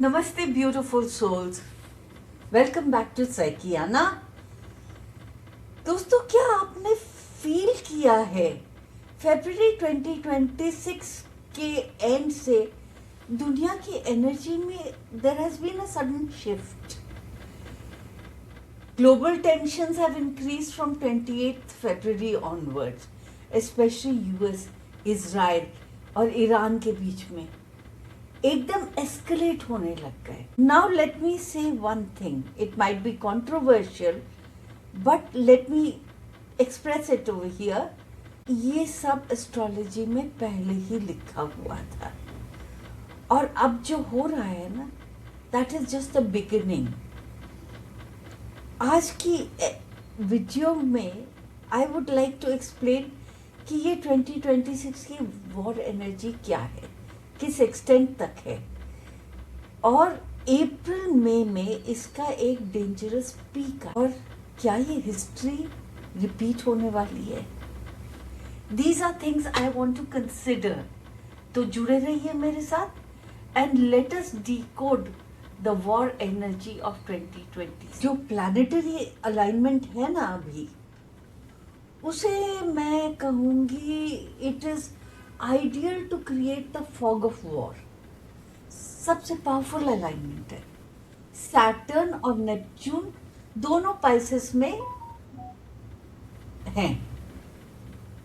नमस्ते beautiful souls. Welcome back to Psychiana. दोस्तों, क्या आपने फील किया है फरवरी 2026 के एंड से दुनिया की एनर्जी में there has been a sudden shift. Global tensions have increased from 28 February onwards, specially US, Israel और ईरान के बीच में एकदम एस्केलेट होने लग गए। नाउ लेट मी से one thing, it might be controversial but let me express it over here. ये सब एस्ट्रोलॉजी में पहले ही लिखा हुआ था और अब जो हो रहा है ना, that is just the beginning. आज की वीडियो में I would like to explain कि ये 2026 की वॉर एनर्जी क्या है, किस एक्सटेंट तक है, और अप्रैल मई में इसका एक डेंजरस पीक है, और क्या ये हिस्ट्री रिपीट होने वाली है। These are things I want to consider. तो जुड़े रहिए मेरे साथ and let us decode the war energy of 2020। जो प्लैनेटरी अलाइनमेंट है ना अभी, उसे मैं कहूंगी it is ideal to create the fog of war. सबसे पावरफुल अलाइनमेंट है। सैटर्न और नेपच्यून दोनों पाइसेस में हैं।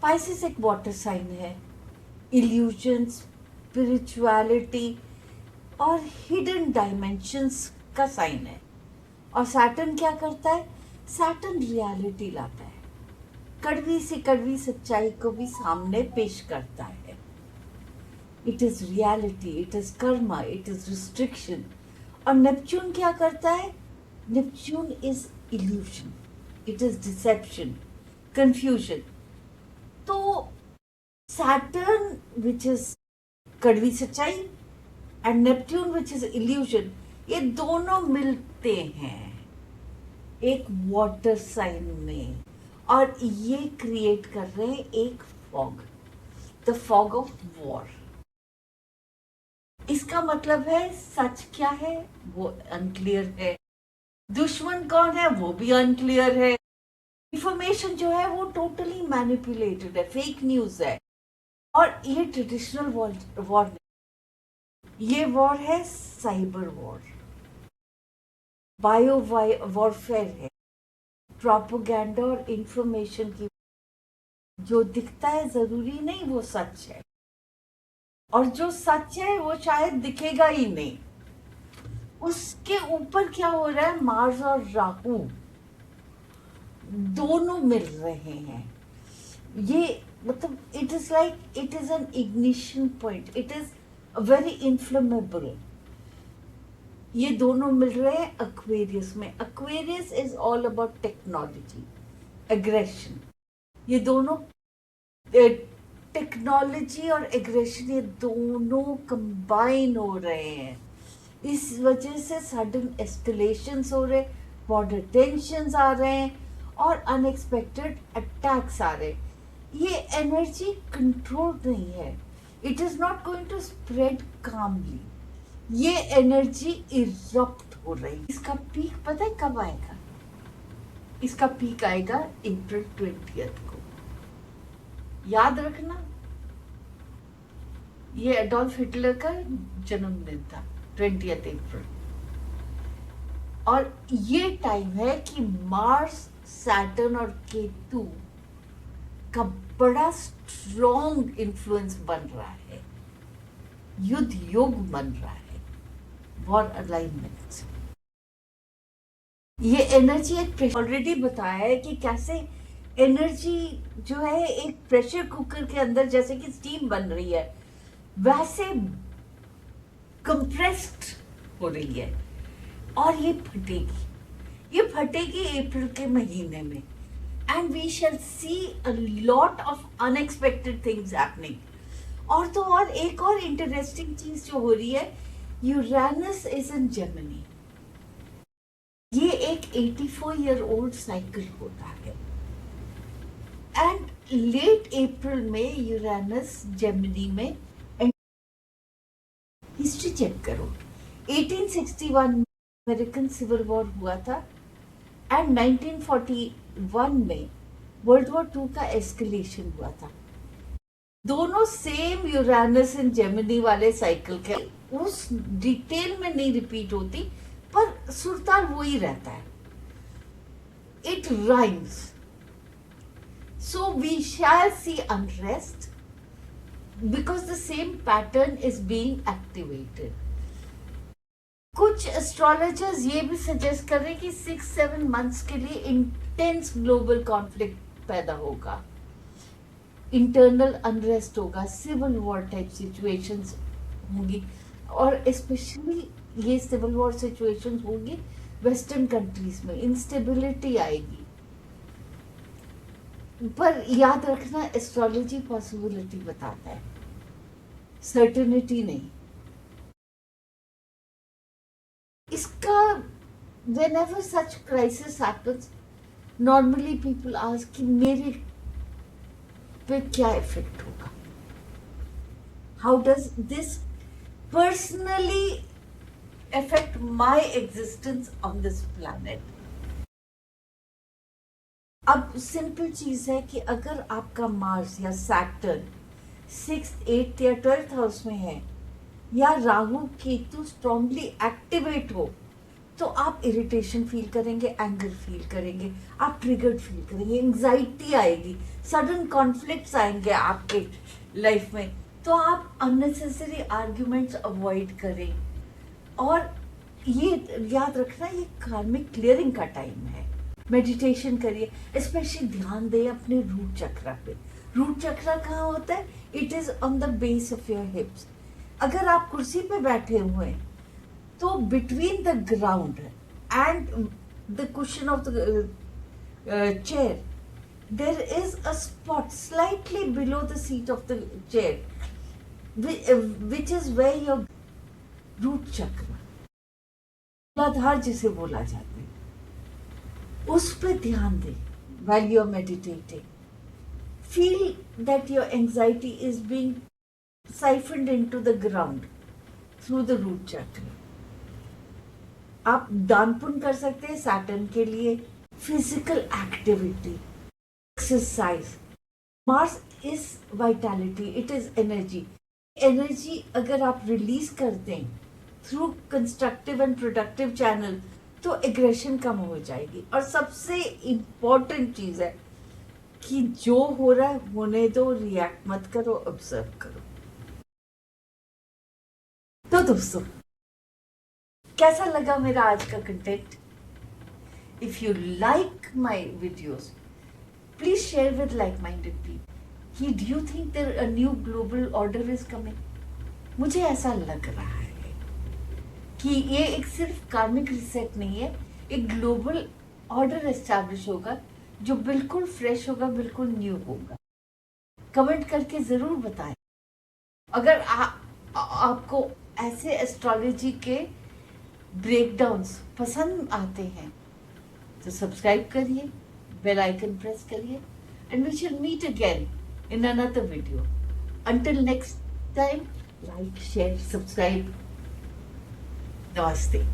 पाइसेस एक वाटर साइन है, इल्यूजन, स्पिरिचुअलिटी और हिडन डायमेंशंस का साइन है। और सैटर्न क्या करता है? सैटर्न रियलिटी लाता है, कड़वी से कड़वी सच्चाई को भी सामने पेश करता है। It is reality, it is karma, it is restriction. और नेपच्यून क्या करता है? Neptune is illusion, it is deception, confusion. तो सैटर्न विच इज कड़वी सच्चाई and Neptune which is illusion, ये दोनों मिलते हैं एक वाटर साइन में और ये क्रिएट कर रहे हैं एक fog, the fog of war. इसका मतलब है सच क्या है वो अनक्लियर है, दुश्मन कौन है वो भी अनक्लियर है, इंफॉर्मेशन जो है वो टोटली मैनिपुलेटेड है, फेक न्यूज है। और ये ट्रेडिशनल वॉर नहीं, ये वॉर है साइबर वॉर, बायो वॉरफेयर है, प्रोपोगेंडा और इंफॉर्मेशन की। जो दिखता है जरूरी नहीं वो सच है, और जो सच है वो शायद दिखेगा ही नहीं। उसके ऊपर क्या हो रहा है? मार्स और राहु दोनों मिल रहे हैं। ये मतलब it is like it is an ignition point, it is very inflammable. ये दोनों मिल रहे हैं एक्वेरियस में। Aquarius is all about technology, aggression. ये दोनों टेक्नोलॉजी और एग्रेशन, ये दोनों कंबाइन हो रहे हैं। इस वजह से सडन एस्केलेशंस हो रहे, बॉर्डर टेंशंस आ रहे हैं और अनएक्सपेक्टेड अटैक्स आ रहे हैं। ये एनर्जी कंट्रोल नहीं है, it is not going to spread calmly. ये एनर्जी इरप्ट हो रही है। इसका पीक पता है कब आएगा? इसका पीक आएगा अप्रैल 20 को। याद रखना, ये एडोल्फ हिटलर का जन्मदिन था 20 अप्रैल। और ये टाइम है कि मार्स, सैटर्न और केतु का बड़ा स्ट्रॉन्ग इन्फ्लुएंस बन रहा है, युद्ध योग बन रहा है, वॉर अलाइनमेंट। ये एनर्जी एक ऑलरेडी बताया है कि कैसे एनर्जी जो है एक प्रेशर कुकर के अंदर जैसे कि स्टीम बन रही है, वैसे कंप्रेस्ड हो रही है और ये फटेगी अप्रैल के महीने में। And we shall see a lot of unexpected things happening. और तो और एक और इंटरेस्टिंग चीज जो हो रही है, यूरेनस इज इन जेमिनी। ये एक 84 ईयर ओल्ड साइकिल होता है एंड लेट अप्रैल में यूरेनस जेमिनी में। हिस्ट्री चेक करो, 1861 में अमेरिकन सिविल वॉर हुआ था एंड 1941 में वर्ल्ड वॉर 2 का एस्केलेशन हुआ था। दोनों सेम यूरानस एंड जेमिनी वाले साइकिल के, उस डिटेल में नहीं रिपीट होती पर सुरताल वो ही रहता है। It rhymes, so we shall see unrest because the same pattern is being activated. कुछ एस्ट्रोलॉजर्स ये भी सजेस्ट कर रहे हैं कि 6-7 मंथ्स के लिए इंटेंस ग्लोबल कॉन्फ्लिक्ट पैदा होगा, इंटरनल अनरेस्ट होगा, सिविल वॉर टाइप सिचुएशंस होंगी, और स्पेशली ये सिविल वॉर सिचुएशंस होंगी वेस्टर्न कंट्रीज में, इंस्टेबिलिटी आएगी। पर याद रखना, एस्ट्रोलॉजी पॉसिबिलिटी बताता है, सर्टेनिटी नहीं। इसका whenever such crisis happens, normally people ask कि मेरे पे क्या इफेक्ट होगा, how does this personally affect my existence on this planet। अब सिंपल चीज है कि अगर आपका मार्स या सैटर्न 6th, 8th या 12th हाउस में है, या राहु केतु स्ट्रांगली एक्टिवेट हो, तो आप इरिटेशन फील करेंगे, एंगर फील करेंगे, आप ट्रिगर्ड फील करेंगे, एंजाइटी आएगी, सडन कॉन्फ्लिक्ट्स आएंगे आपके लाइफ में, तो आप अननेसेसरी आर्ग्यूमेंट्स अवॉइड करें। और ये याद रखना, ये कार्मिक क्लियरिंग का टाइम है। मेडिटेशन करिए, स्पेशली ध्यान दें अपने रूट चक्रा पे। रूट चक्रा कहाँ होता है? It is on the base of your hips. अगर आप कुर्सी पे बैठे हुए हैं तो between the ground and the cushion of the chair there is a spot slightly below the seat of the chair which is where your root chakra, Muladhara जिसे बोला जाता है, उस पर ध्यान दें while you are meditating. Feel that your anxiety is being siphoned into the ground through the root chakra. आप दान पुण्य कर सकते हैं सैटर्न के लिए, physical activity, exercise. Mars is vitality, it is energy. Energy अगर आप रिलीज करते हैं through constructive and productive channel, तो एग्रेशन कम हो जाएगी। और सबसे इम्पोर्टेंट चीज है कि जो हो रहा है होने दो, रिएक्ट मत करो, ऑब्जर्व करो। तो दोस्तों, कैसा लगा मेरा आज का content? If you like my videos, please share with like minded people. Do you think there a new global order is coming? मुझे ऐसा लग रहा है कि ये एक सिर्फ कार्मिक रिसेट नहीं है, एक ग्लोबल ऑर्डर एस्टैब्लिश होगा जो बिल्कुल फ्रेश होगा, बिल्कुल न्यू होगा। कमेंट करके जरूर बताएं। अगर आपको ऐसे एस्ट्रोलॉजी के ब्रेकडाउन्स पसंद आते हैं तो सब्सक्राइब करिए, बेल आइकन प्रेस करिए, and we shall meet again in another video. Until next time, like, share, subscribe. Namaste.